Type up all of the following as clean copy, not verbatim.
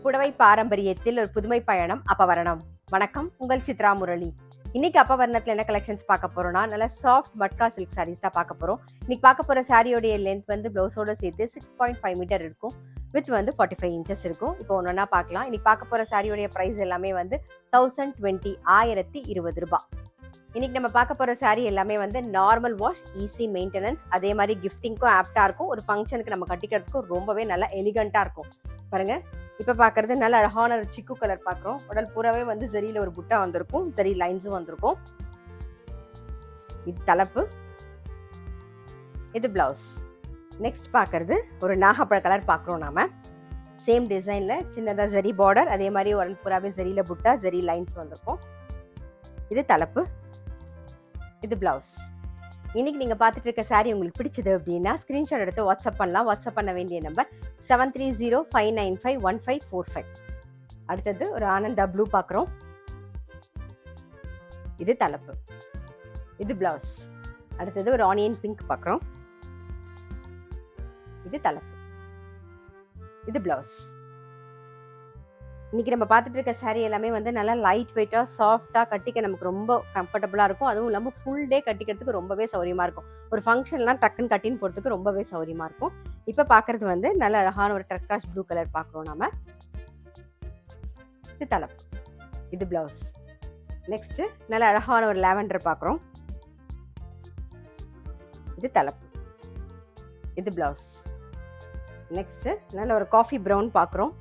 புடவை பாரம்பரியத்தில் ஒரு புதுமை பயணம் அப்பவரணம். வணக்கம், உங்கள் சித்ரா முரளி. இன்னைக்கு அப்பவரணத்துல என்ன கலெக்ஷன்ஸ் பார்க்க போறோம்னா, நல்ல சாஃப்ட் மட்கா சில்க் சாரீஸ் தான் பார்க்க போறோம். இன்னைக்கு பார்க்க போற சாரியோடைய லென்த் வந்து பிளவுஸோட சேர்த்து 6.5 மீட்டர் இருக்கும். வித் வந்து 45 இன்ச்சஸ் இருக்கும். இப்போ ஒன்னொன்னா பார்க்கலாம். இன்னைக்கு பார்க்க போற சாரியோடைய பிரைஸ் எல்லாமே வந்து 1020 1020 ரூபாய். இன்னைக்கு நம்ம பார்க்க போற சாரி எல்லாமே வந்து நார்மல் வாஷ், ஈஸி மெயின்டெனன்ஸ், அதே மாதிரி கிஃப்டிங்க்கும் ஆப்டா இருக்கும். ஒரு ஃபங்க்ஷனுக்கு நம்ம கட்டிக்கிறதுக்கும் ரொம்பவே நல்லா எலிகண்டா இருக்கும். பாருங்க, இப்ப பாக்குறது நல்ல அழகான ஒரு சிக்கு கலர் பாக்குறோம். உடல் பூராவே வந்து ஜரியில ஒரு புட்டா வந்திருக்கும், ஜரி லைன்ஸும் வந்திருக்கும். இது தலைப்பு, இது பிளவுஸ். நெக்ஸ்ட் பாக்குறது ஒரு நாகப்பழ கலர் பாக்குறோம். நாம சேம் டிசைன்ல சின்னதா ஜரி பார்டர், அதே மாதிரி உடல் பூராவே ஜரியில புட்டா, ஜரி லைன்ஸ் வந்திருக்கும். இது தலைப்பு, இது பிளவுஸ். இன்னைக்கு நீங்க பார்த்துட்டு இருக்க சாரி உங்களுக்கு பிடிச்சது அப்படின்னா ஸ்கிரீன்ஷாட் எடுத்து வாட்ஸ்அப் பண்ணலாம். வாட்ஸ்அப் பண்ண வேண்டிய நம்பர் 7305951545. அடுத்தது ஒரு ஆனந்தா ப்ளூ பார்க்குறோம். இது தலைப்பு, இது பிளவுஸ். அடுத்தது ஒரு ஆனியன் பிங்க் பார்க்குறோம். இது தலைப்பு, இது பிளவுஸ். இன்னைக்கு நம்ம பார்த்துட்டு இருக்க சாரி எல்லாமே வந்து நல்லா லைட் வெயிட்டா, சாஃப்டா, கட்டிக்க நமக்கு ரொம்ப கம்ஃபர்டபுளா இருக்கும். அதுவும் இல்லாமல் ஃபுல் டே கட்டிக்கிறதுக்கு ரொம்பவே சௌரியமா இருக்கும். ஒரு ஃபங்க்ஷன்லாம் டக்குன்னு கட்டின்னு போறதுக்கு ரொம்பவே சௌரியமா இருக்கும். இப்ப பாக்குறது வந்து நல்ல அழகான ஒரு டர்காஷ் ப்ளூ கலர் பாக்குறோம் நாம. இது தலைப்பு, இது பிளவுஸ். நெக்ஸ்ட் நல்ல அழகான ஒரு லாவெண்டர் பாக்குறோம். இது தலைப்பு, இது பிளவுஸ். நெக்ஸ்ட் நல்ல ஒரு காஃபி பிரவுன் பாக்குறோம்.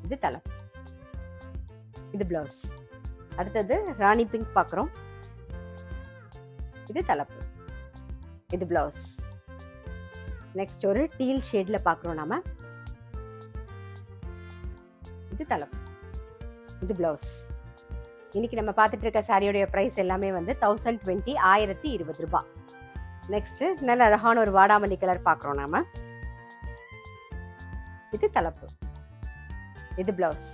இது தலைப்பு, இது பிளவுஸ். அடுத்தது ராணி பிங்க் பார்க்குறோம். இது தலைப்பு, இது பிளவுஸ். நெக்ஸ்ட் ஒரு டீல் ஷேட்ல பார்க்குறோம் நாம. இது தலைப்பு, இது பிளவுஸ். இன்னைக்கு நம்ம பார்த்துட்டு இருக்க சாரியோடைய பிரைஸ் எல்லாமே வந்து 1020 1020 ரூபாய். நெக்ஸ்ட் நல்ல அழகான ஒரு வாடாமல்லி கலர் பார்க்குறோம் நாம. இது தலைப்பு, இது பிளவுஸ்.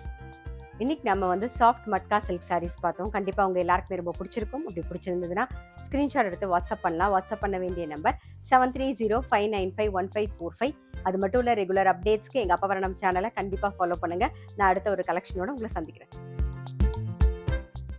இன்னைக்கு நம்ம வந்து சாஃப்ட் மட்கா சில்க் சாரீஸ் பார்த்தோம். கண்டிப்பா உங்க எல்லாருக்குமே ரொம்ப பிடிச்சிருக்கும். அப்படி பிடிச்சிருந்ததுன்னா ஸ்கிரீன்ஷாட் எடுத்து வாட்ஸ்அப் பண்ணலாம். வாட்ஸ்அப் பண்ண வேண்டிய நம்பர் 7305951545. அது மட்டும் இல்ல, ரெகுலர் அப்டேட்ஸ்க்கு எங்க அப்பவரணம் சேனலை கண்டிப்பா ஃபாலோ பண்ணுங்க. நான் அடுத்த ஒரு கலெக்ஷனோட உங்களை சந்திக்கிறேன்.